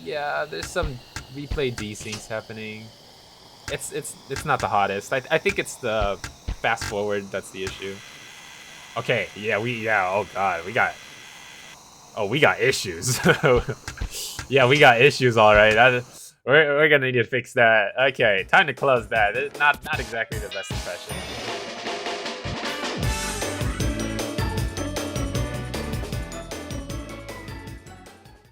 Yeah, there's some replay desyncs happening. It's not the hottest. I think it's the fast forward that's the issue. Okay, oh god, we got issues. Yeah, we got issues, all right. We're gonna need to fix that. Okay, time to close that. It's not exactly the best impression.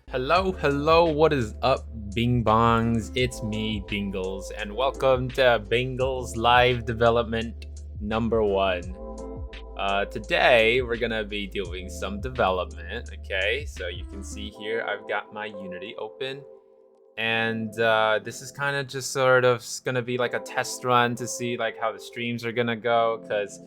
Hello, what is up, Bing Bongs? It's me, Bingles, and welcome to Bingles Live Development number 1. Today, we're gonna be doing some development, okay? So you can see here, I've got my Unity open, and this is kind of just sort of gonna be like a test run to see like how the streams are gonna go, because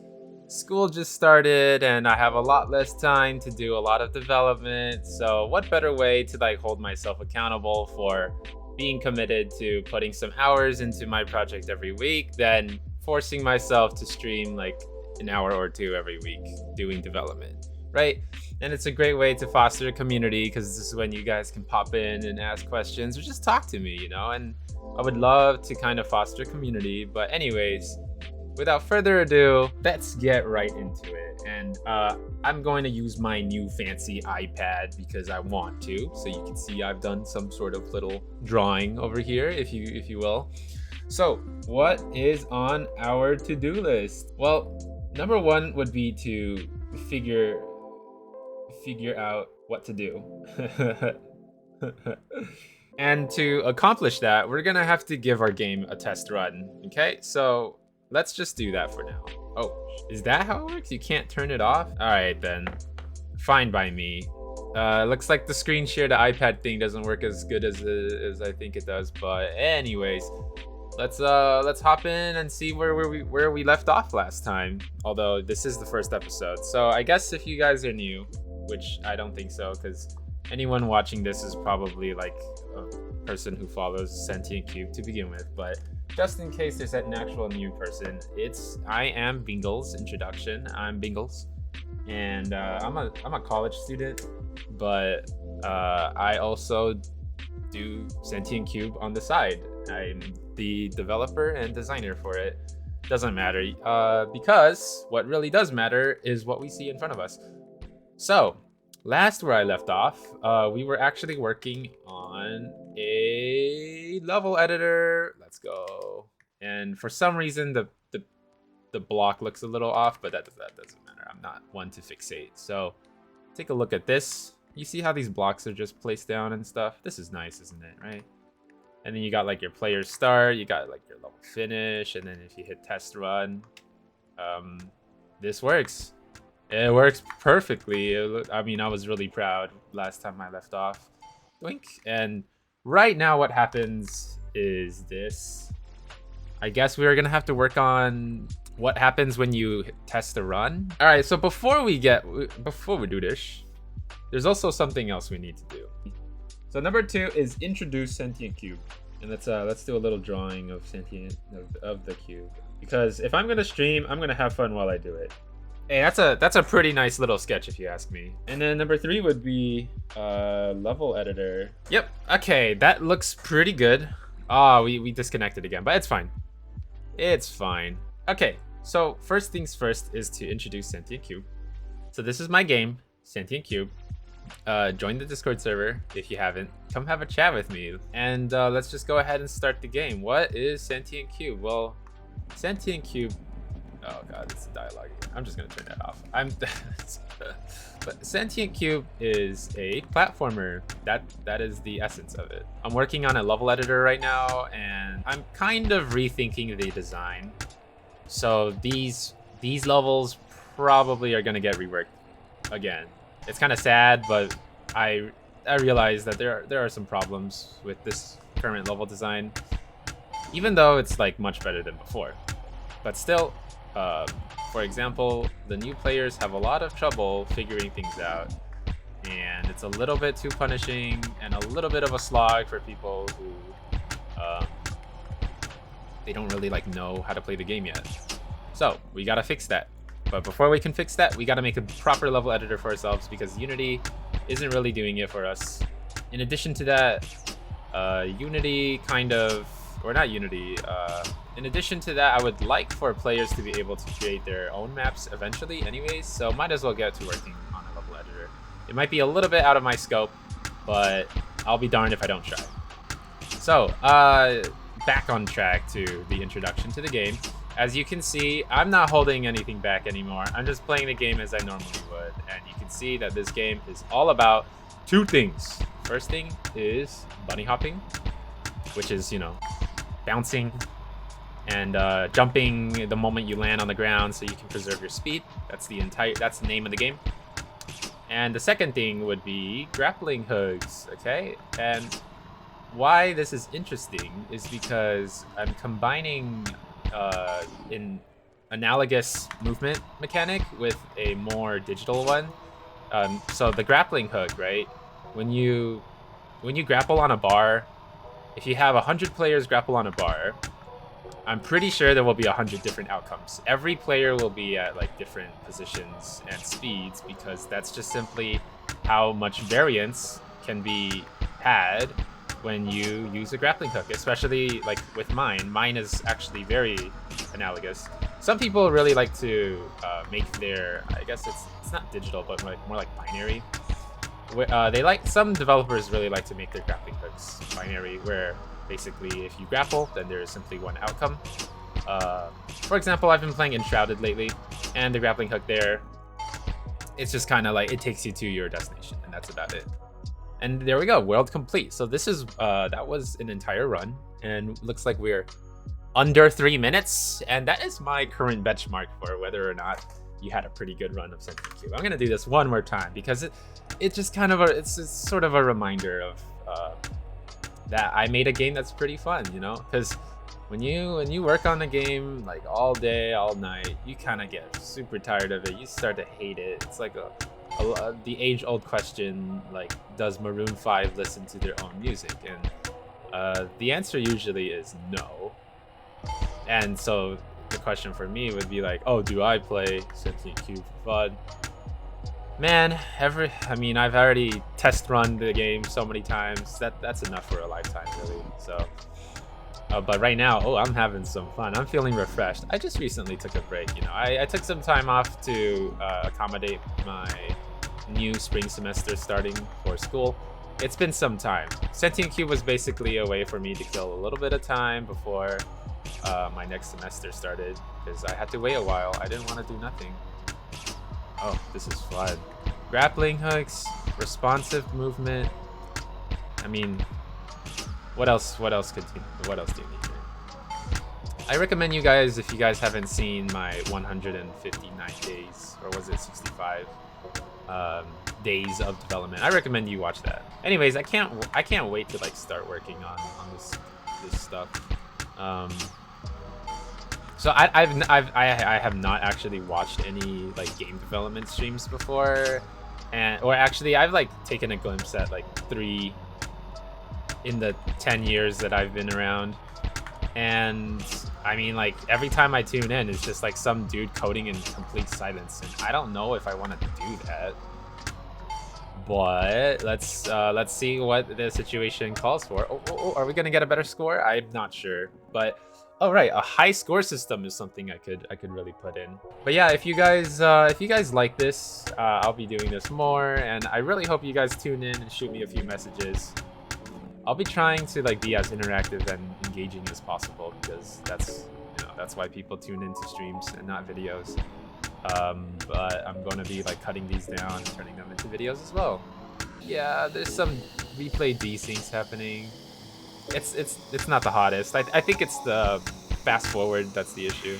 school just started and I have a lot less time to do a lot of development. So what better way to like hold myself accountable for being committed to putting some hours into my project every week than forcing myself to stream like an hour or two every week doing development, right? And it's a great way to foster a community, because this is when you guys can pop in and ask questions or just talk to me, you know? And I would love to kind of foster a community. But anyways, without further ado, let's get right into it. And I'm going to use my new fancy iPad because I want to. So you can see I've done some sort of little drawing over here, if you will. So what is on our to-do list? Well, number 1 would be to figure out what to do. And to accomplish that, we're gonna have to give our game a test run. Okay, so let's just do that for now. Oh, is that how it works? You can't turn it off? All right, then. Fine by me. Looks like the screen share to iPad thing doesn't work as good as I think it does. But anyways, let's hop in and see where we left off last time. Although this is the first episode, so I guess if you guys are new, which I don't think so, because anyone watching this is probably like a person who follows Sentient Cube to begin with, but just in case there's an actual new person, I am Bingles. Introduction. I'm Bingles, and I'm a college student, but I also do Sentient Cube on the side. I'm the developer and designer for it. Doesn't matter, because what really does matter is what we see in front of us. So last where I left off, we were actually working on a level editor. Let's go. And for some reason, the block looks a little off, but that doesn't matter. I'm not one to fixate. So take a look at this. You see how these blocks are just placed down and stuff? This is nice, isn't it? Right? And then you got like your player start, you got like your level finish, and then if you hit test run, this works. It works perfectly. I mean, I was really proud last time I left off. Doink. And right now what happens is this. I guess we are going to have to work on what happens when you test a run. All right, so before we do this, there's also something else we need to do. So number 2 is introduce Sentient Cube. And let's do a little drawing of Sentient of the cube. Because if I'm going to stream, I'm going to have fun while I do it. Hey, that's a pretty nice little sketch if you ask me. And then number 3 would be level editor. Yep. Okay, that looks pretty good. We disconnected again, but it's fine. It's fine. Okay, so first things first is to introduce Sentient Cube. So this is my game, Sentient Cube. Join the Discord server if you haven't. Come have a chat with me, and let's just go ahead and start the game. What is Sentient Cube? Well, Sentient Cube. Oh god, it's a dialogue. I'm just gonna turn that off. But Sentient Cube is a platformer. That is the essence of it. I'm working on a level editor right now, and I'm kind of rethinking the design. So these levels probably are gonna get reworked again. It's kind of sad, but I realize that there are some problems with this current level design, even though it's like much better than before. But still, for example, the new players have a lot of trouble figuring things out, and it's a little bit too punishing and a little bit of a slog for people who they don't really like know how to play the game yet. So we gotta fix that. But before we can fix that, we gotta make a proper level editor for ourselves, because Unity isn't really doing it for us. In addition to that, Unity kind of, or not Unity. In addition to that, I would like for players to be able to create their own maps eventually anyways, so might as well get to working on a level editor. It might be a little bit out of my scope, but I'll be darned if I don't try. So, back on track to the introduction to the game. As you can see, I'm not holding anything back anymore. I'm just playing the game as I normally would, and you can see that this game is all about two things. First thing is bunny hopping, which is, you know, bouncing and jumping the moment you land on the ground so you can preserve your speed. That's the name of the game. And the second thing would be grappling hooks, okay? And why this is interesting is because I'm combining an analogous movement mechanic with a more digital one. So the grappling hook, right? When you grapple on a bar, if you have 100 players grapple on a bar, I'm pretty sure there will be 100 different outcomes. Every player will be at like different positions and speeds because that's just simply how much variance can be had when you use a grappling hook, especially like with mine. Mine is actually very analogous. Some people really like to make their, I guess it's not digital, but more like binary. Some developers really like to make their grappling hooks binary, where basically if you grapple, then there is simply one outcome. For example, I've been playing Enshrouded lately, and the grappling hook there, it's just kind of like it takes you to your destination, and that's about it. And there we go, world complete. So this is that was an entire run, and looks like we're under 3 minutes, and that is my current benchmark for whether or not you had a pretty good run of Sentient Cube. I'm gonna do this one more time because it's just kind of it's sort of a reminder of that I made a game that's pretty fun, you know? Because when you work on a game like all day, all night, you kind of get super tired of it. You start to hate it. It's like the age-old question, like, does Maroon 5 listen to their own music? And the answer usually is no. And so the question for me would be like, oh, do I play Sentient Cube for fun? Man, I mean, I've already test run the game so many times. That's enough for a lifetime, really. So, but right now, oh, I'm having some fun. I'm feeling refreshed. I just recently took a break. You know, I took some time off to accommodate my new spring semester starting for school. It's been some time. Sentient Cube was basically a way for me to kill a little bit of time before my next semester started, because I had to wait a while. I didn't want to do nothing. Oh, this is fun. Grappling hooks, responsive movement. I mean, what else do you need? I recommend you guys, if you guys haven't seen my 159 days, or was it 65 days of development, I recommend you watch that. Anyways, I can't wait to like start working on this stuff. So I have not actually watched any like game development streams before, or actually I've like taken a glimpse at like 3 in the 10 years that I've been around, and I mean, like, every time I tune in, it's just like some dude coding in complete silence, and I don't know if I want to do that. But let's see what the situation calls for. Oh, are we gonna get a better score? I'm not sure, but. Oh right, a high score system is something I could really put in. But yeah, if you guys like this, I'll be doing this more, and I really hope you guys tune in and shoot me a few messages. I'll be trying to like be as interactive and engaging as possible, because that's why people tune into streams and not videos. But I'm gonna be like cutting these down and turning them into videos as well. Yeah, there's some replay desyncs happening. It's not the hottest. I think it's the fast forward that's the issue.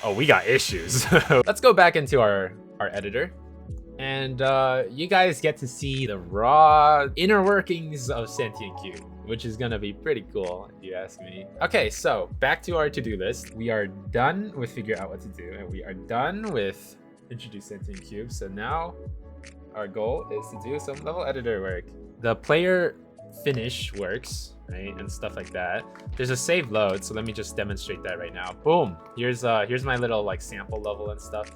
Oh, we got issues. Let's go back into our editor, and you guys get to see the raw inner workings of Sentient Cube, which is gonna be pretty cool if you ask me. Okay, so back to our to-do list. We are done with figure out what to do, and we are done with introduce Sentient Cube. So now our goal is to do some level editor work. The player finish works, right, and stuff like that. There's a save load, so let me just demonstrate that right now. Boom, here's my little like sample level and stuff.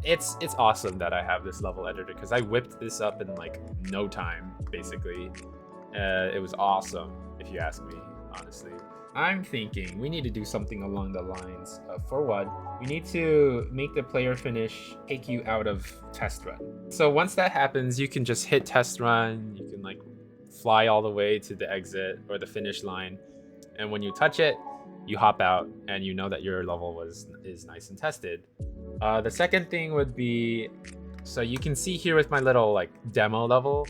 It's awesome that I have this level editor, because I whipped this up in like no time basically. It was awesome, if you ask me, honestly. I'm thinking we need to do something along the lines of, for one, we need to make the player finish take you out of test run. So once that happens, you can just hit test run. You can like fly all the way to the exit or the finish line. And when you touch it, you hop out and you know that your level is nice and tested. The second thing would be, so you can see here with my little like demo level,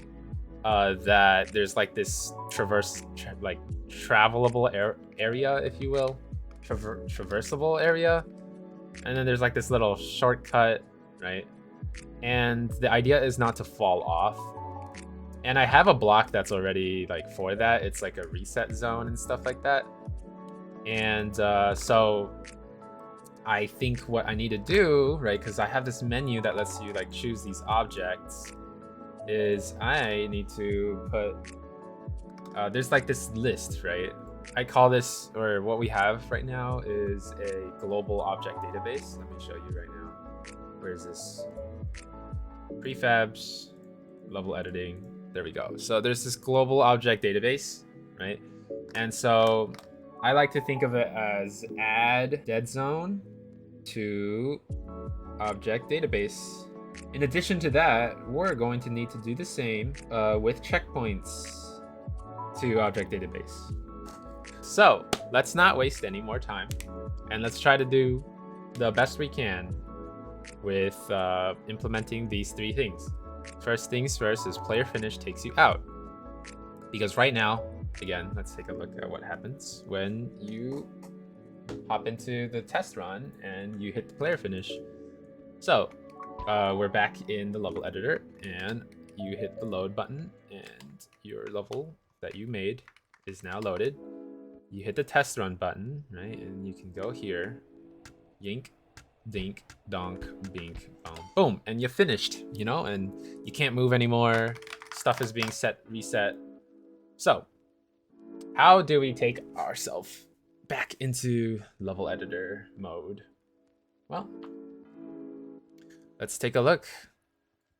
that there's like this travelable area, if you will, traversable area, and then there's like this little shortcut, right? And the idea is not to fall off. And I have a block that's already like for that. It's like a reset zone and stuff like that. And so I think what I need to do, right, because I have this menu that lets you like choose these objects, is I need to put, there's like this list, right? I call this, or what we have right now is a global object database. Let me show you right now. Where is this? Prefabs, level editing. There we go. So there's this global object database, right? And so I like to think of it as add dead zone to object database. In addition to that, we're going to need to do the same with checkpoints to object database. So let's not waste any more time, and let's try to do the best we can with implementing these three things. First things first is player finish takes you out. Because right now, again, let's take a look at what happens when you hop into the test run and you hit the player finish. So we're back in the level editor, and you hit the load button, and your level that you made is now loaded. You hit the test run button, right? And you can go here, yink, dink, donk, bink, boom, boom, and you finished, you know, and you can't move anymore. Stuff is being reset. So how do we take ourselves back into level editor mode? Well, let's take a look.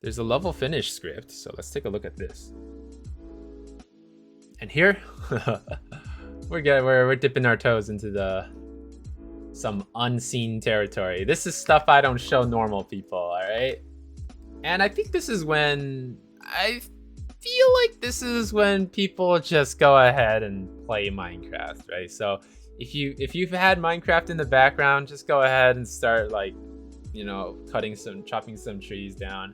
There's a level finish script, so let's take a look at this. And here, we're dipping our toes into some unseen territory. This is stuff I don't show normal people, all right? And I think this is when people just go ahead and play Minecraft, right? So if you've had Minecraft in the background, just go ahead and start like, you know, chopping some trees down,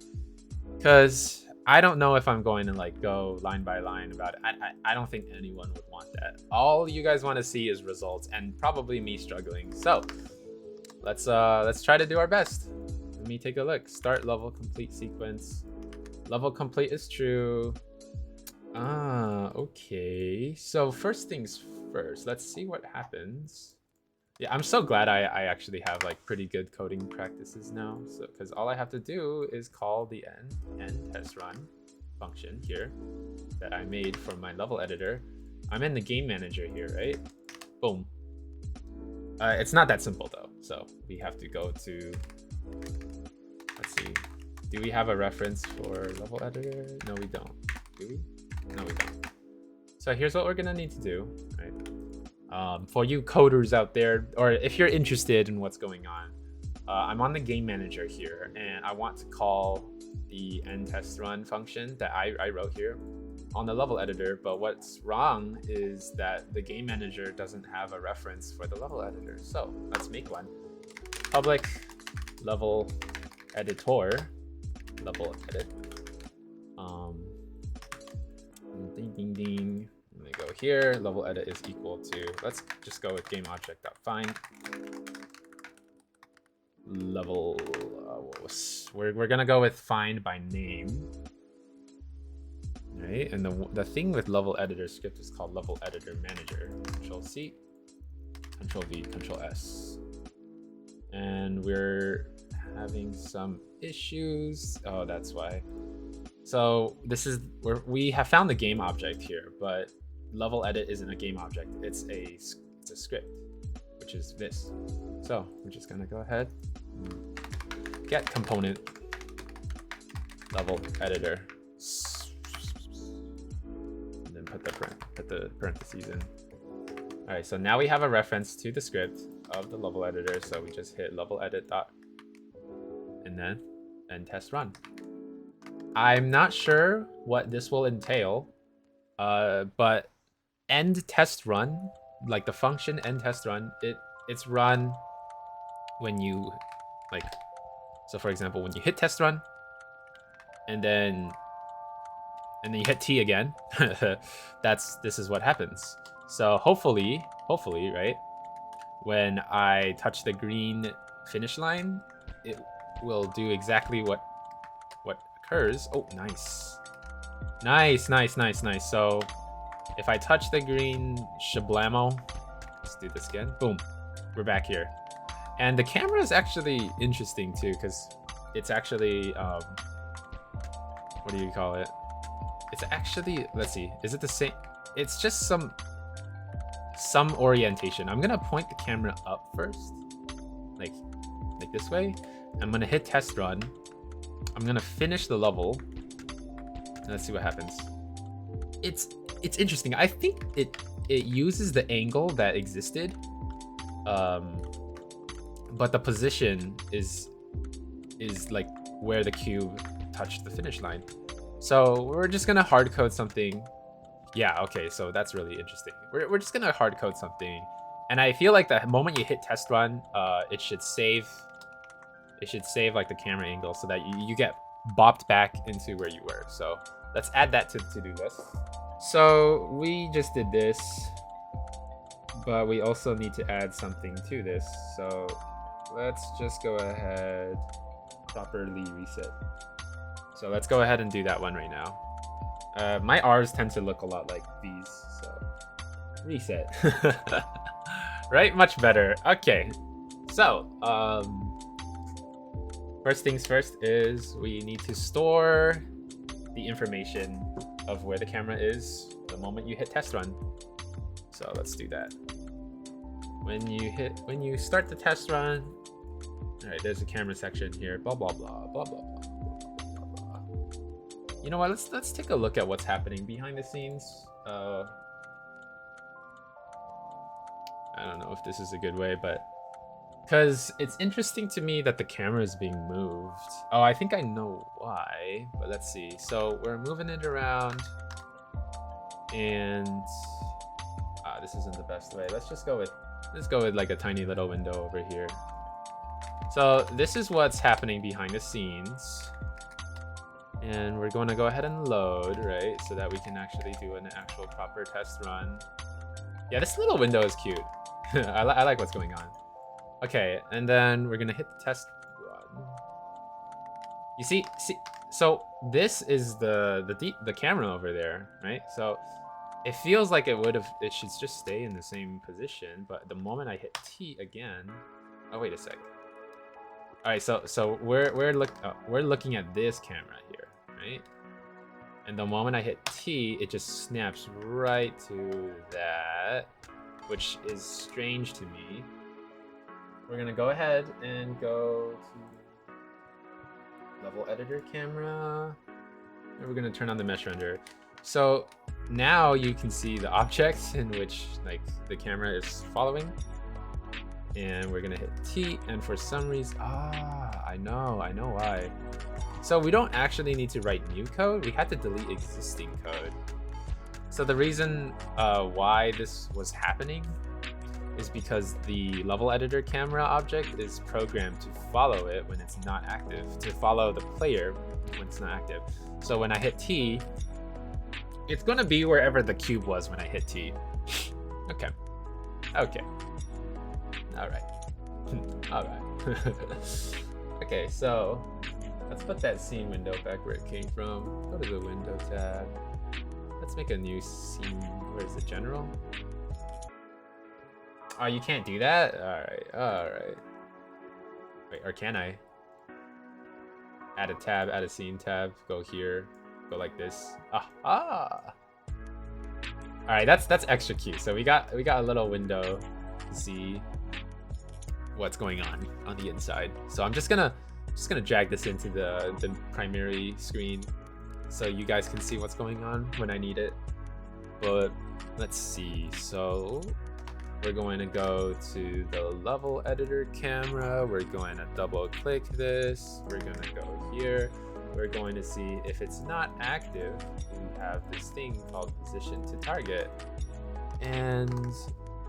because I don't know if I'm going to like go line by line about it. I don't think anyone would want that. All you guys want to see is results, and probably me struggling. So let's try to do our best. Let me take a look. Start level complete sequence. Level complete is true. Okay. So first things first, let's see what happens. Yeah, I'm so glad I actually have like pretty good coding practices now. So because all I have to do is call the end test run function here that I made from my level editor. I'm in the game manager here, right? Boom. It's not that simple though. So we have to go to, let's see. Do we have a reference for level editor? No, we don't. Do we? No, we don't. So here's what we're gonna need to do, right? For you coders out there, or if you're interested in what's going on, I'm on the game manager here, and I want to call the end test run function that I wrote here on the level editor. But what's wrong is that the game manager doesn't have a reference for the level editor. So let's make one. Public level editor, level edit. Ding ding ding. Let me go here. Level edit is equal to, let's just go with GameObject.find. Level, we're gonna go with find by name. Right, and the thing with level editor script is called level editor manager. Control C, Control V, Control S. And we're having some issues. Oh, that's why. So this is where we have found the game object here, but level edit isn't a game object. It's a script, which is this. So we're just gonna go ahead, get component level editor, and then put the parentheses in. All right, so now we have a reference to the script of the level editor. So we just hit level edit dot, and then end test run. I'm not sure what this will entail, but end test run, like the function end test run, it's run when you like. So for example, when you hit test run, and then you hit T again, this is what happens. So hopefully, right, when I touch the green finish line, it will do exactly what occurs. Oh, nice. So if I touch the green shablamo, let's do this again. Boom, we're back here. And the camera is actually interesting too, because it's actually what do you call it? It's actually, let's see, is it the same? It's just some orientation. I'm gonna point the camera up first, like this way. I'm gonna hit test run. I'm gonna finish the level. And let's see what happens. It's interesting. I think it uses the angle that existed, but the position is like where the cube touched the finish line. So we're just gonna hard code something. Yeah, okay, so that's really interesting. We're just gonna hard code something, and I feel like the moment you hit test run, it should save like the camera angle so that you get bopped back into where you were. So let's add that to the to-do list. So we just did this, but we also need to add something to this. So let's just go ahead, properly reset. So let's go ahead and do that one right now. My R's tend to look a lot like these, so reset. Right, much better. Okay, so first things first is we need to store the information of where the camera is the moment you hit test run. So let's do that. When you start the test run, all right, there's a camera section here, blah blah blah blah blah blah. You know what? Let's take a look at what's happening behind the scenes. I don't know if this is a good way, but because it's interesting to me that the camera is being moved. Oh, I think I know why, but let's see. So we're moving it around, and this isn't the best way. Let's go with like a tiny little window over here. So this is what's happening behind the scenes. And we're going to go ahead and load, right? So that we can actually do an actual proper test run. Yeah, this little window is cute. I like what's going on. Okay, and then we're going to hit the test run. You see, so this is the camera over there, right? So it feels like it should just stay in the same position, but the moment I hit T again, oh wait a sec. All right, so we're looking at this camera here, right? And the moment I hit T, it just snaps right to that, which is strange to me. We're gonna go ahead and go to level editor camera, and we're gonna turn on the mesh render. So now you can see the objects in which like the camera is following. And we're gonna hit T, and for some reason, I know why. So we don't actually need to write new code. We had to delete existing code. So the reason why this was happening is because the level editor camera object is programmed to follow it when it's not active, to follow the player when it's not active. So when I hit T, it's gonna be wherever the cube was when I hit T. Okay. All right. Okay, so let's put that scene window back where it came from. Go to the window tab. Let's make a new scene. Where is it? General? Oh, you can't do that? All right. Wait, or can I? Add a tab, add a scene tab, go here, go like this. All right, that's extra cute. So we got a little window to see what's going on the inside. So I'm just gonna drag this into the primary screen so you guys can see what's going on when I need it. But let's see. So we're going to go to the level editor camera. We're going to double click this. We're going to go here. We're going to see if it's not active. We have this thing called position to target. And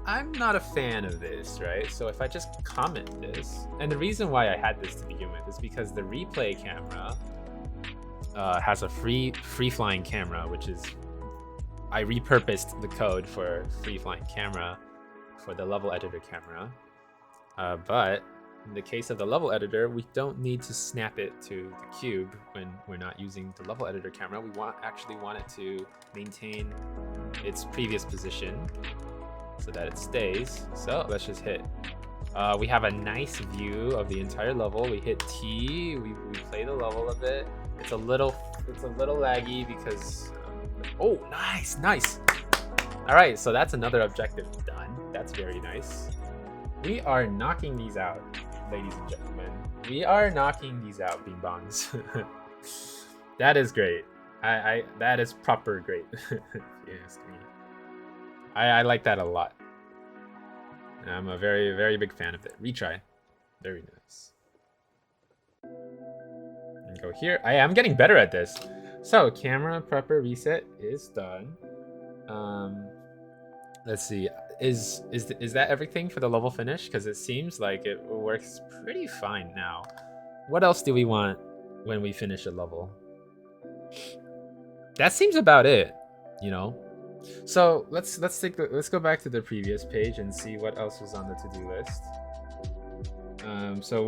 I'm not a fan of this, right? So if I just comment this, and the reason why I had this to begin with is because the replay camera has a free flying camera, which is, I repurposed the code for free flying camera for the level editor camera. But in the case of the level editor, we don't need to snap it to the cube when we're not using the level editor camera. We actually want it to maintain its previous position so that it stays. So let's just hit. We have a nice view of the entire level. We hit T. We play the level a bit. It's a little laggy because. Oh, nice. All right, so that's another objective done. That's very nice. We are knocking these out, ladies and gentlemen. We are knocking these out, bing bongs. That is great. That is proper great. If you ask me. I like that a lot. I'm a very, very big fan of it. Retry. Very nice. And go here. I'm getting better at this. So camera prepper reset is done. Let's see. Is that everything for the level finish? Because it seems like it works pretty fine now. What else do we want when we finish a level? That seems about it, you know. So let's go back to the previous page and see what else was on the to-do list. So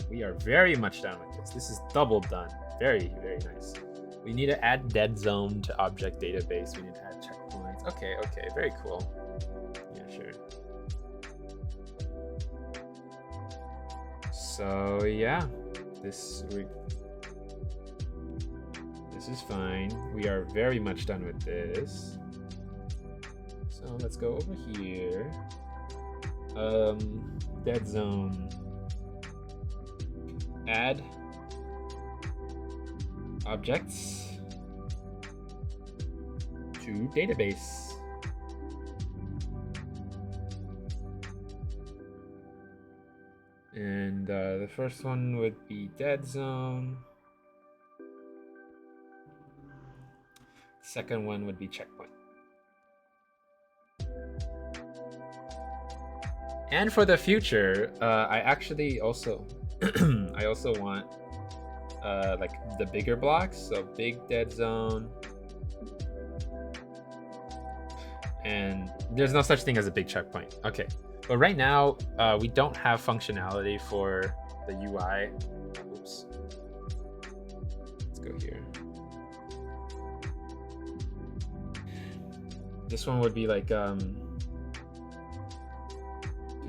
we are very much done with this. This is double done. Very, very nice. We need to add dead zone to object database. We need to add checkpoints. Okay, very cool. Yeah, sure. So yeah, this is fine. We are very much done with this. So let's go over here. Dead zone. Add objects to database. And the first one would be dead zone. Second one would be checkpoint. And for the future, I actually also I also want like the bigger blocks, so big dead zone. And there's no such thing as a big checkpoint. Okay, but right now we don't have functionality for the UI. Oops. Let's go here. This one would be like to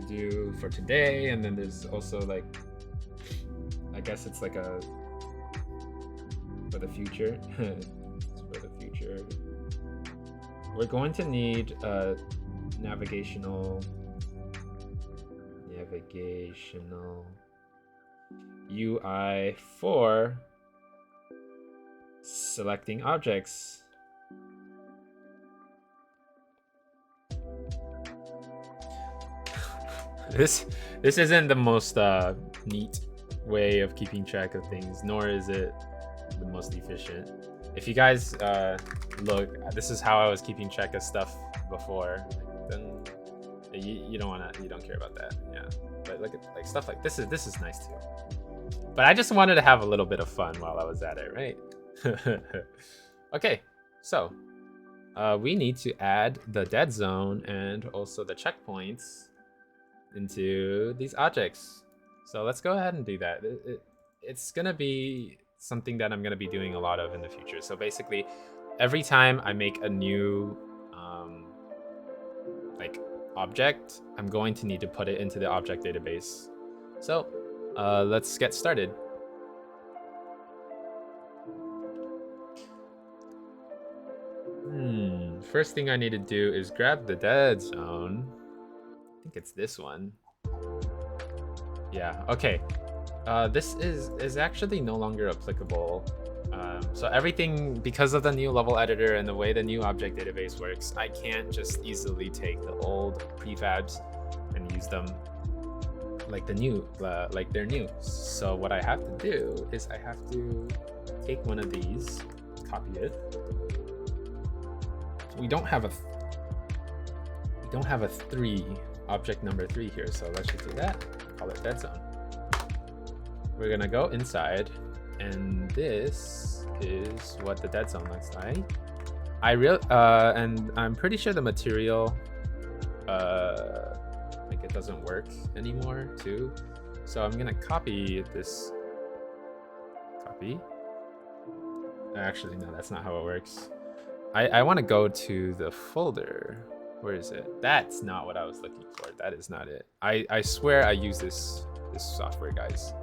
do for today, and then there's also like, I guess it's like a for the future. For the future, we're going to need a navigational UI for selecting objects. This isn't the most neat way of keeping track of things, nor is it the most efficient. If you guys look, this is how I was keeping track of stuff before. Then you don't care about that, yeah. But look at like stuff like this is nice too. But I just wanted to have a little bit of fun while I was at it, right? Okay, so we need to add the dead zone and also the checkpoints into these objects. So let's go ahead and do that. It's gonna be something that I'm gonna be doing a lot of in the future. So basically, every time I make a new like object, I'm going to need to put it into the object database. So let's get started. First thing I need to do is grab the dead zone. I think it's this one. Yeah, okay. This is actually no longer applicable So everything, because of the new level editor and the way the new object database works, I can't just easily take the old prefabs and use them like the new, like they're new. So what I have to do is I have to take one of these, copy it. We don't have a 3, object number 3 here, so let's just do that. Call it dead zone. We're gonna go inside, and this is what the dead zone looks like. And I'm pretty sure the material, like it doesn't work anymore too. So I'm gonna copy this. Copy. Actually, no, that's not how it works. I want to go to the folder. Where is it? That's not what I was looking for. That is not it. I swear I use this software, guys.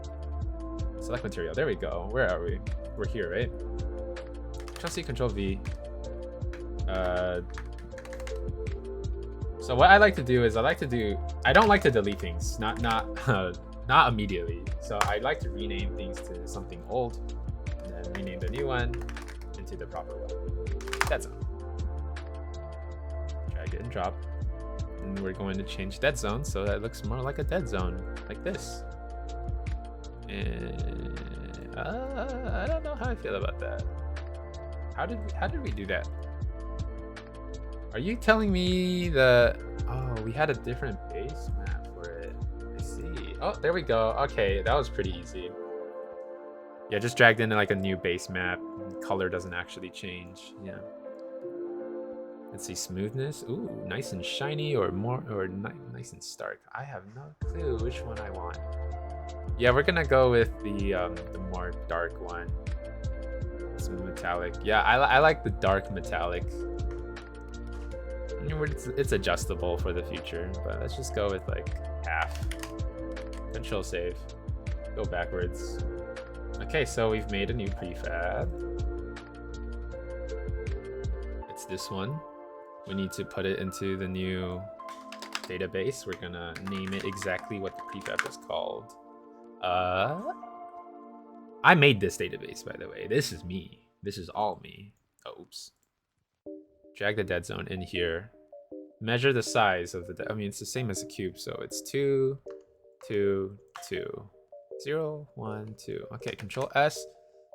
Select material. There we go. Where are we? We're here, right? Control-C, Control-V. So what I like to do is I don't like to delete things, not immediately. So I like to rename things to something old, and then rename the new one into the proper one. Dead zone. Drag it and drop. And we're going to change dead zone so that it looks more like a dead zone, like this. And I don't know how I feel about that. How did we do that? Are you telling me that, oh, we had a different base map for it? I see. Oh, there we go. Okay, that was pretty easy. Yeah, just dragged in like a new base map. Color doesn't actually change. Yeah. Let's see, smoothness. Ooh, nice and shiny, or nice and stark. I have no clue which one I want. Yeah, we're gonna go with the more dark one. Some metallic. Yeah, I like the dark metallic. It's adjustable for the future, but let's just go with like half. Control save. Go backwards. Okay, so we've made a new prefab. It's this one. We need to put it into the new database. We're gonna name it exactly what the prefab is called. I made this database, by the way. This is me. This is all me. Oh, oops. Drag the dead zone in here. Measure the size of the, I mean, it's the same as a cube, so it's 2, 2, 2, 0, 1, 2. Okay, Control S.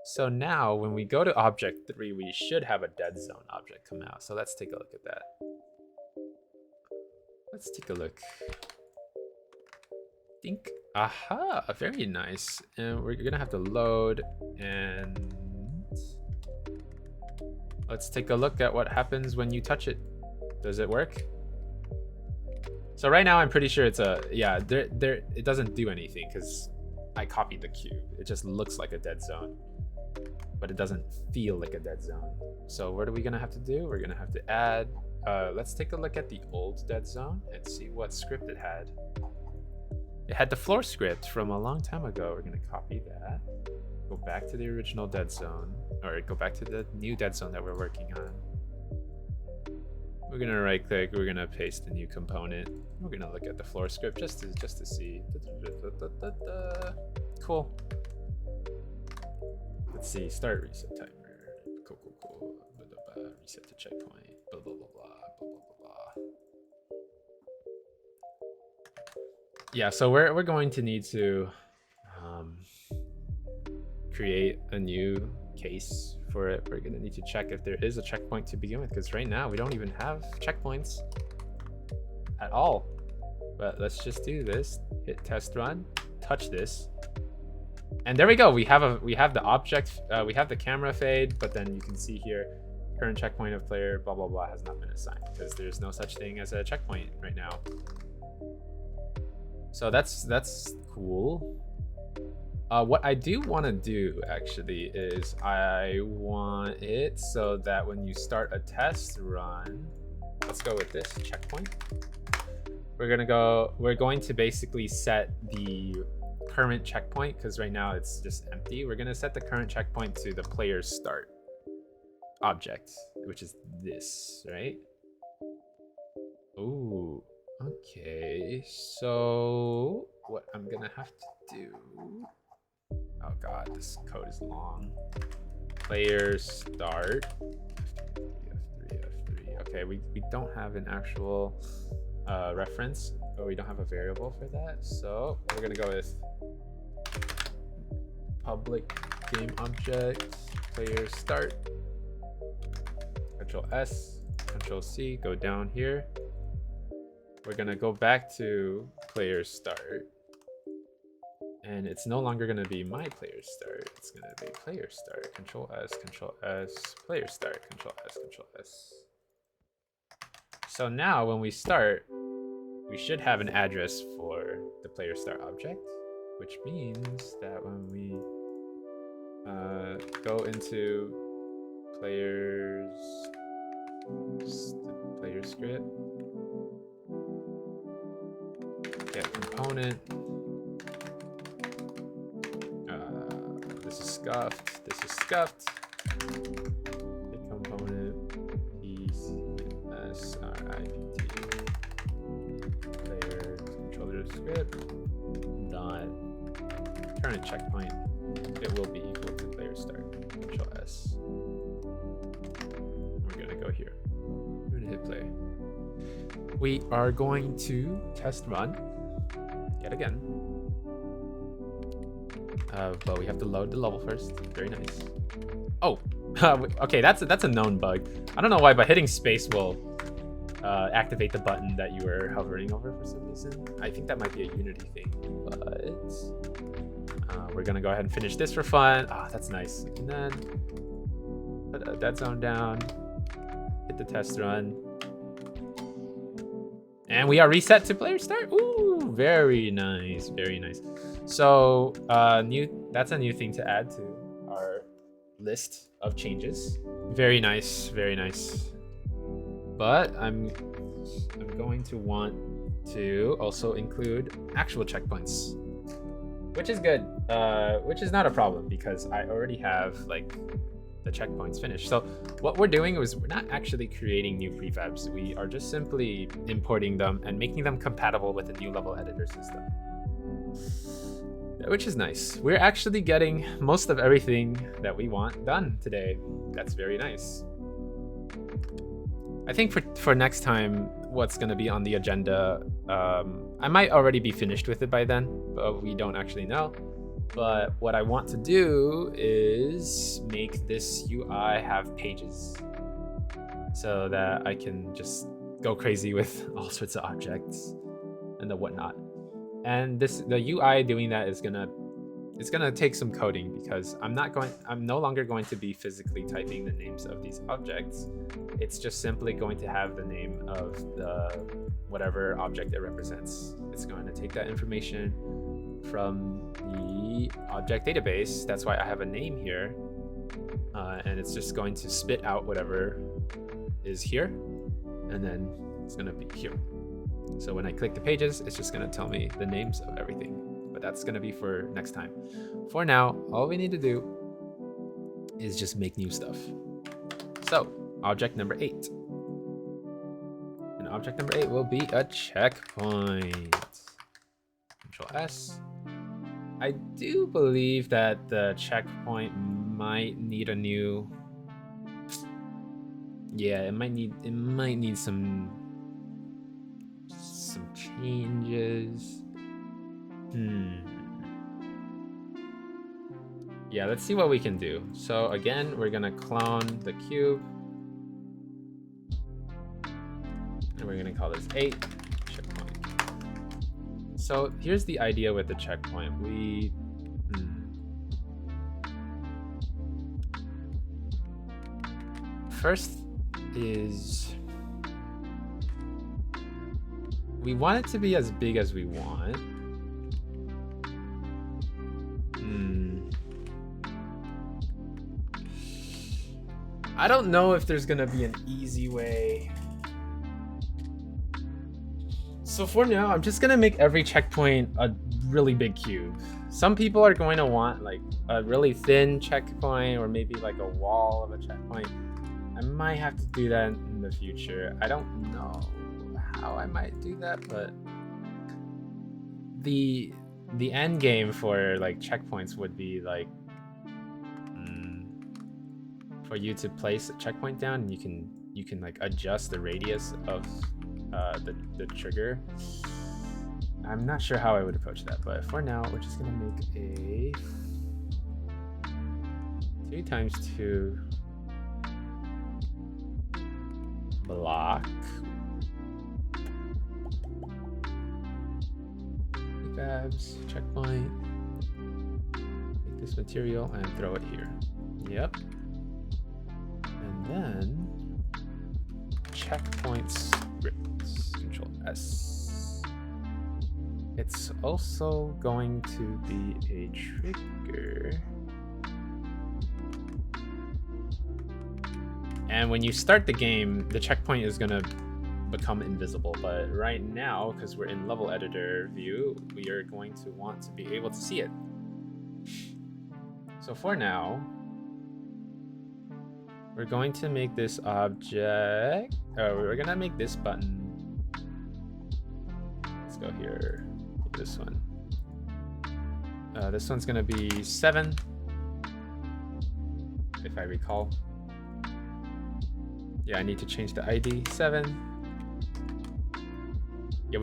So now when we go to object 3, we should have a dead zone object come out. So let's take a look at that. Let's take a look. Think. Aha, very nice. And we're gonna have to load, and let's take a look at what happens when you touch it. Does it work? So right now I'm pretty sure it's a, yeah, it doesn't do anything because I copied the cube. It just looks like a dead zone, but it doesn't feel like a dead zone. So what are we gonna have to do? We're gonna have to add, let's take a look at the old dead zone and see what script it had. It had the floor script from a long time ago. We're gonna copy that, go back to the original dead zone, or go back to the new dead zone that we're working on. We're gonna right click, we're gonna paste the new component. We're gonna look at the floor script just to see. Cool. Let's see, start reset timer. Cool. Reset to checkpoint. Blah blah blah blah. Yeah, so we're going to need to create a new case for it. We're gonna need to check if there is a checkpoint to begin with, because right now we don't even have checkpoints at all. But let's just do this. Hit test run. Touch this, and there we go. We have the object. We have the camera fade, but then you can see here, current checkpoint of player blah blah blah has not been assigned because there's no such thing as a checkpoint right now. So that's cool. What I do want to do actually is I want it so that when you start a test run, let's go with this checkpoint. We're going to basically set the current checkpoint, because right now it's just empty. We're gonna set the current checkpoint to the player's start object, which is this, right? Ooh, okay. So what I'm gonna have to do, oh god, this code is long. player start. F3. Okay, we don't have an actual reference, or we don't have a variable for that. So we're gonna go with public game object player start. Control S, Control C, go down here. We're gonna go back to player start. And it's no longer gonna be my player start. It's gonna be player start. Control S, player start, Control S. So now when we start, we should have an address for the player start object, which means that when we go into player script, get component. This is scuffed. This is scuffed. Get component PCSRIPT player controller script dot current checkpoint. It will be equal to player start. Control S. We're gonna go here. We're gonna hit play. We are going to test run yet again. But we have to load the level first. Very nice. Oh, okay, that's a known bug. I don't know why, but hitting space will activate the button that you were hovering over for some reason. I think that might be a Unity thing, but we're gonna go ahead and finish this for fun. Ah, that's nice. And then put a dead zone down, hit the test run, and we are reset to player start. Ooh, very nice, very nice. So that's a new thing to add to our list of changes. Very nice, very nice. But I'm going to want to also include actual checkpoints, which is good, which is not a problem because I already have like the checkpoints finished. So what we're doing is we're not actually creating new prefabs. We are just simply importing them and making them compatible with the new level editor system, which is nice. We're actually getting most of everything that we want done today. That's very nice. I think for next time, what's gonna be on the agenda, I might already be finished with it by then, but we don't actually know. But what I want to do is make this UI have pages so that I can just go crazy with all sorts of objects and the whatnot. And the UI doing that is it's gonna take some coding because I'm no longer going to be physically typing the names of these objects. It's just simply going to have the name of the whatever object it represents. It's going to take that information from the object database. That's why I have a name here. And it's just going to spit out whatever is here. And then it's gonna be here. So when I click the pages, it's just gonna tell me the names of everything. But that's gonna be for next time. For now, all we need to do is just make new stuff. So object number 8. And object number 8 will be a checkpoint. Control S. I do believe that the checkpoint might need a new. Yeah, it might need some changes. Yeah, let's see what we can do. So again, we're gonna clone the cube. And we're gonna call this 8 checkpoint. So here's the idea with the checkpoint. First is we want it to be as big as we want. I don't know if there's gonna be an easy way. So for now, I'm just gonna make every checkpoint a really big cube. Some people are going to want like a really thin checkpoint or maybe like a wall of a checkpoint. I might have to do that in the future. I don't know how I might do that, but the end game for like checkpoints would be like for you to place a checkpoint down, and you can like adjust the radius of the trigger. I'm not sure how I would approach that, but for now, we're just gonna make a 2x2 block. Grabs, checkpoint. Take this material and throw it here. Yep. And then checkpoint script. Control S. It's also going to be a trigger. And when you start the game, the checkpoint is gonna become invisible, but right now, because we're in level editor view, we are going to want to be able to see it. So for now, we're going to make this object, we're gonna make this button. Let's go here, this one. This one's gonna be 7, if I recall. Yeah, I need to change the ID, 7. Yeah,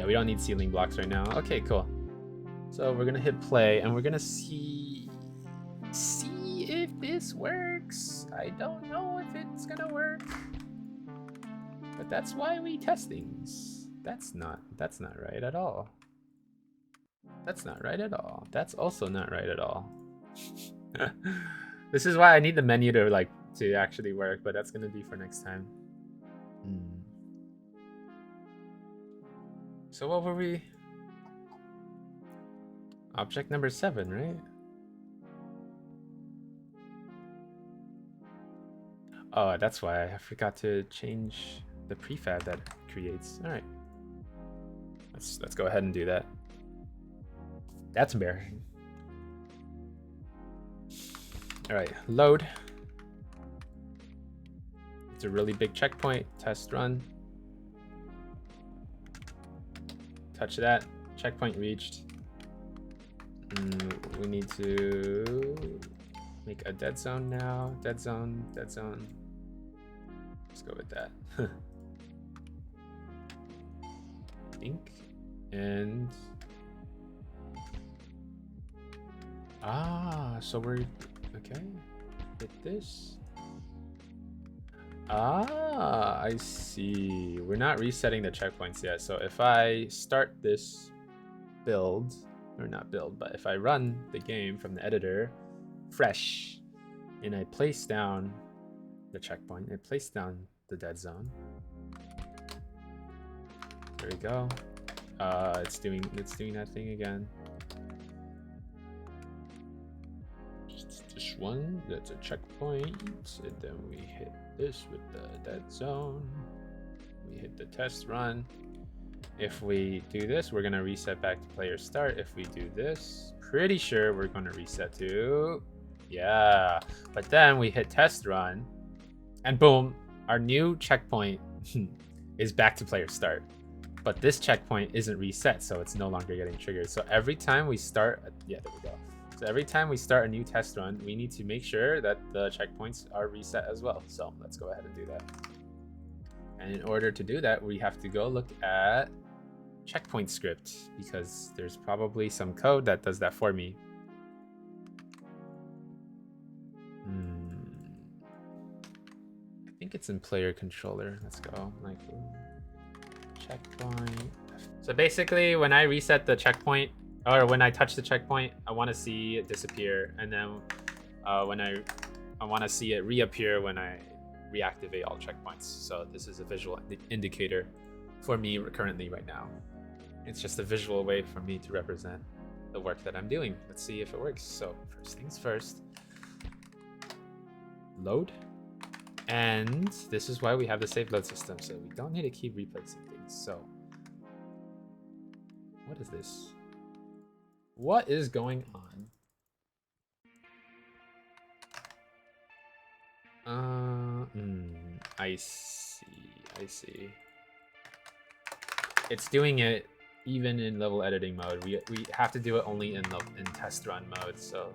we don't need ceiling blocks right now. Okay, cool. So we're gonna hit play and we're gonna see if this works. I don't know if it's gonna work, but that's why we test things. That's not right at all. That's not right at all. That's also not right at all. This is why I need the menu to actually work, but that's gonna be for next time. So what were we? Object number 7, right? Oh, that's why I forgot to change the prefab that it creates. All right, let's go ahead and do that. That's embarrassing. All right, load. It's a really big checkpoint. Test run. Touch that. Checkpoint reached. We need to make a dead zone now. Dead zone, dead zone. Let's go with that. Think. And so we're okay. Hit this. I see. We're not resetting the checkpoints yet. So if I start this build, or not build, but if I run the game from the editor fresh and I place down the checkpoint, I place down the dead zone. There we go. It's doing that thing again. This one, that's a checkpoint, and then we hit this with the dead zone. We hit the test run. If we do this, we're gonna reset back to player start. If we do this, pretty sure we're gonna reset to, yeah. But then we hit test run, and boom, our new checkpoint is back to player start. But this checkpoint isn't reset, so it's no longer getting triggered. So every time we start, yeah, there we go. So every time we start a new test run, we need to make sure that the checkpoints are reset as well. So let's go ahead and do that. And in order to do that, we have to go look at checkpoint script, because there's probably some code that does that for me. I think it's in player controller. Let's go. Like checkpoint. So basically, when I reset the checkpoint, or when I touch the checkpoint, I want to see it disappear, and then when I want to see it reappear when I reactivate all checkpoints. So this is a visual indicator for me currently right now. It's just a visual way for me to represent the work that I'm doing. Let's see if it works. So first things first, load. And this is why we have the save load system, so we don't need to keep replacing things. So what is this? What is going on? I see. It's doing it even in level editing mode. We have to do it only in test run mode. So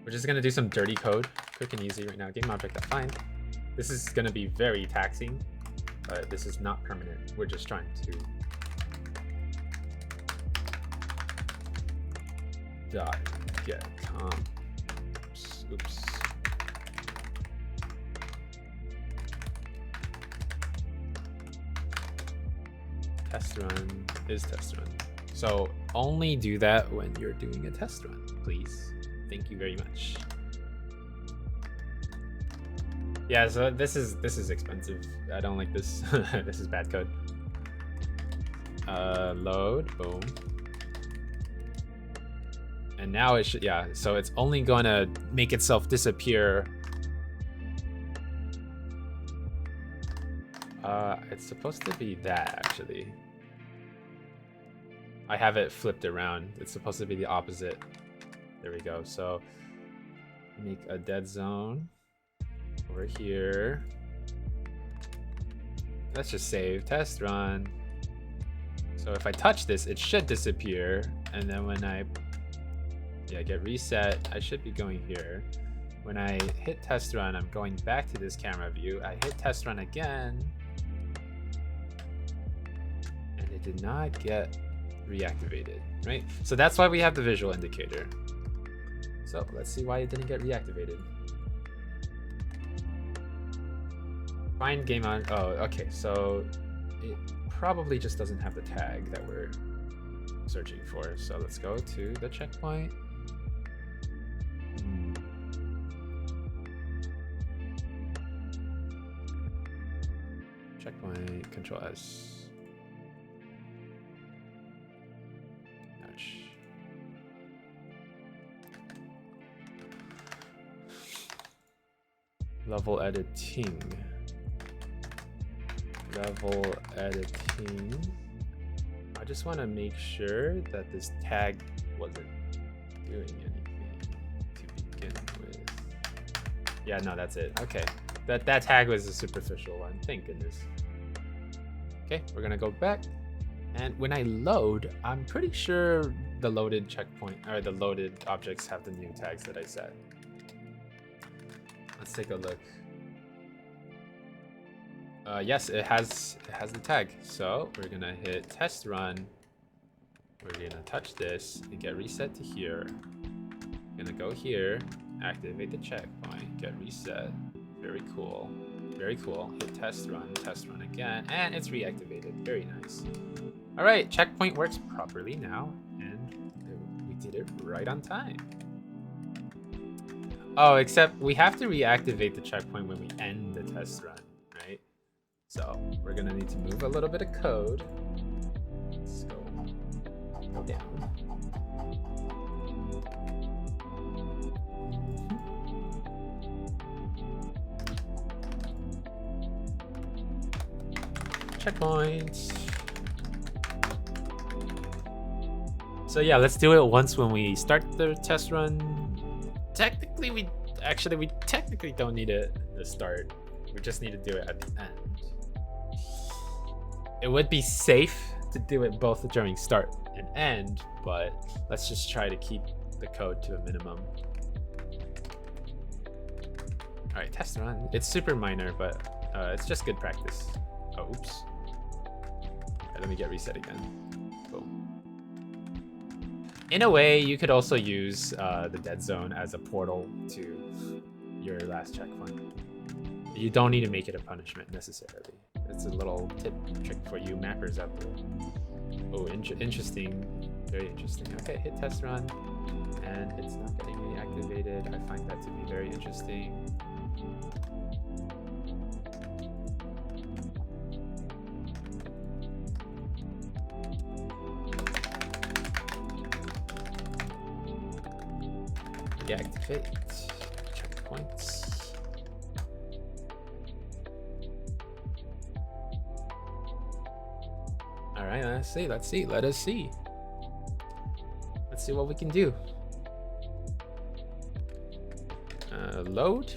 We're just gonna do some dirty code, quick and easy right now. Game object defined. This is gonna be very taxing, but this is not permanent. We're just trying to dot get comp. Oops. Test run is test run. So only do that when you're doing a test run, please. Thank you very much. Yeah, so this is expensive. I don't like this. This is bad code. Load, boom. And now it should, yeah, so it's only gonna make itself disappear. It's supposed to be that, actually. I have it flipped around. It's supposed to be the opposite. There we go. So make a dead zone over here. Let's just save test run. So if I touch this, it should disappear. And then when I get reset, I should be going here. When I hit test run, I'm going back to this camera view. I hit test run again. And it did not get reactivated, right? So that's why we have the visual indicator. So let's see why it didn't get reactivated. Find game on, oh, okay, so it probably just doesn't have the tag that we're searching for. So let's go to the checkpoint. Checkpoint, Control S. Ouch. Level editing. Level editing. I just want to make sure that this tag wasn't doing anything to begin with. Yeah, no, that's it. Okay. That tag was a superficial one. Thank goodness. Okay, we're gonna go back. And when I load, I'm pretty sure the loaded checkpoint or the loaded objects have the new tags that I set. Let's take a look. Yes, it has the tag. So we're gonna hit test run. We're gonna touch this and get reset to here. We're gonna go here, activate the checkpoint, get reset. Very cool. Very cool. Hit test run again, and it's reactivated. Very nice. All right, checkpoint works properly now, and we did it right on time. Oh, except we have to reactivate the checkpoint when we end the test run, right? So we're gonna need to move a little bit of code. Let's go down. Checkpoint. So yeah, let's do it once when we start the test run. Technically, we technically don't need it at the start. We just need to do it at the end. It would be safe to do it both during start and end, but let's just try to keep the code to a minimum. All right, test run. It's super minor, but it's just good practice. Oh, oops. Right, let me get reset again. Boom. In a way, you could also use the dead zone as a portal to your last checkpoint. You don't need to make it a punishment necessarily. It's a little tip trick for you mappers out there. Oh, interesting. Very interesting. Okay, hit test run, and it's not getting reactivated. I find that to be very interesting. Deactivate checkpoints. All right, let's see. Let us see. Let's see what we can do. Load.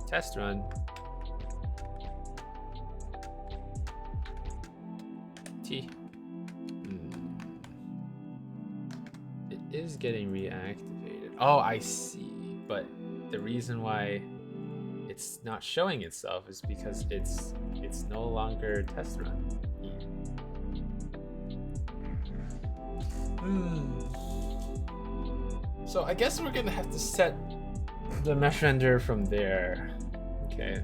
Test run. T. It is getting reactivated. Oh, I see. But the reason why it's not showing itself is because it's no longer test run. So I guess we're gonna have to set the mesh render from there. Okay.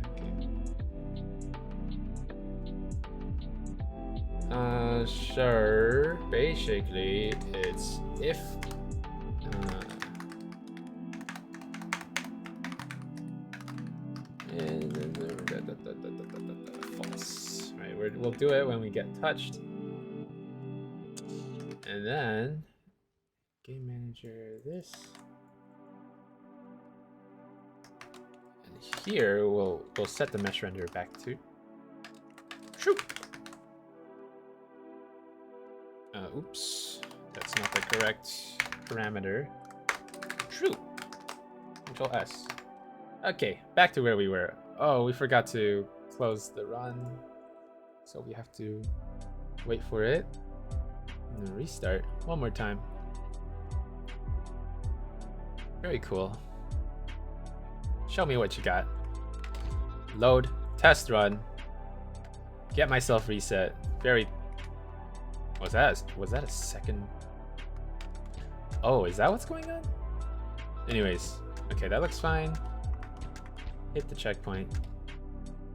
Sure. Basically, it's if false. Right, we'll do it when we get touched, and then game manager this, and here we'll set the mesh render back to true. Oops, that's not the correct parameter. True. Control S. Okay, back to where we were. Oh, we forgot to close the run, so we have to wait for it and then restart one more time. Very cool. Show me what you got. Load, test run, get myself reset. Very. Was that a second? Oh, is that what's going on? Anyways, okay, that looks fine. Hit the checkpoint.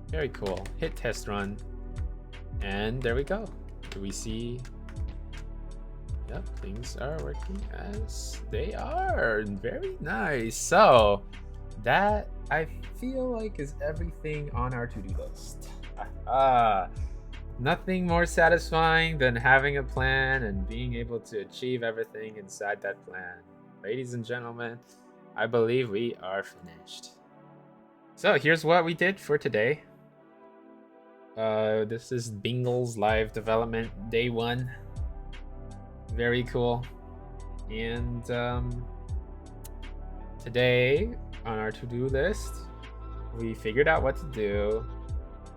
Very cool. Hit test run. And there we go. Do we see? Yep, things are working as they are. Very nice. So that, I feel like, is everything on our to-do list. Nothing more satisfying than having a plan and being able to achieve everything inside that plan. Ladies and gentlemen, I believe we are finished. So here's what we did for today. This is Bingle's live development day 1. Very cool. And today on our to-do list, we figured out what to do.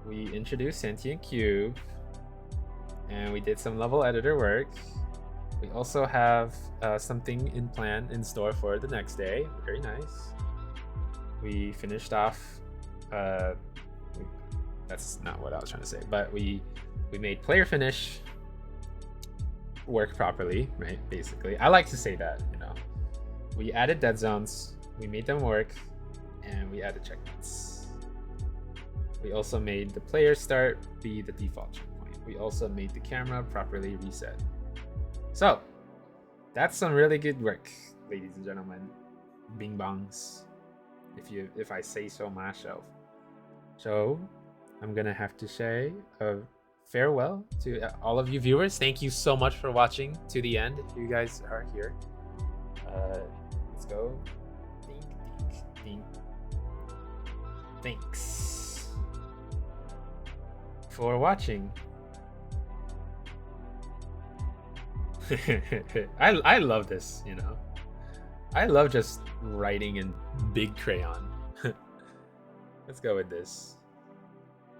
We introduced Sentient Cube, and we did some level editor work. We also have something in store for the next day. Very nice. We finished off. That's not what I was trying to say, but we made player finish work properly, right? Basically, I like to say that, you know. We added dead zones, we made them work, and we added checkpoints. We also made the player start be the default checkpoint. We also made the camera properly reset. So that's some really good work, ladies and gentlemen. Bing bongs, if I say so myself. So I'm gonna have to say farewell to all of you viewers. Thank you so much for watching to the end. If you guys are here, let's go. Dink, dink, dink. Thanks for watching. I love this, you know. I love just writing in big crayon. Let's go with this.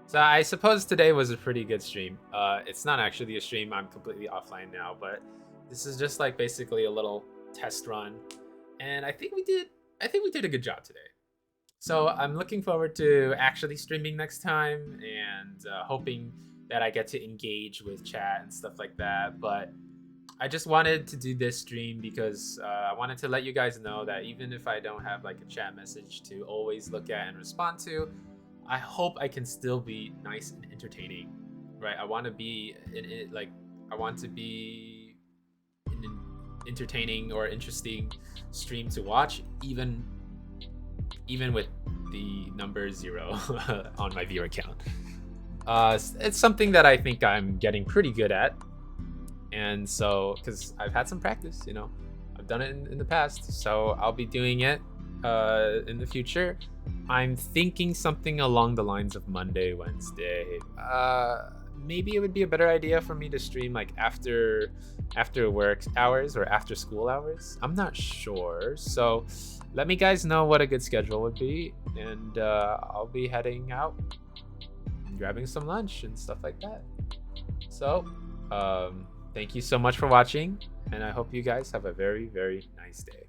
So I suppose today was a pretty good stream. It's not actually a stream. I'm completely offline now, but this is just like basically a little test run, and I think we did a good job today. So I'm looking forward to actually streaming next time, and hoping that I get to engage with chat and stuff like that. But I just wanted to do this stream because I wanted to let you guys know that even if I don't have like a chat message to always look at and respond to, I hope I can still be nice and entertaining, right? I want to be an entertaining or interesting stream to watch, even with the number 0 on my viewer count. It's something that I think I'm getting pretty good at. And so, because I've had some practice, you know, I've done it in the past, so I'll be doing it in the future. I'm thinking something along the lines of Monday, Wednesday. Maybe it would be a better idea for me to stream like after work hours or after school hours. I'm not sure. So let me guys know what a good schedule would be, and I'll be heading out and grabbing some lunch and stuff like that. So Thank you so much for watching, and I hope you guys have a very, very nice day.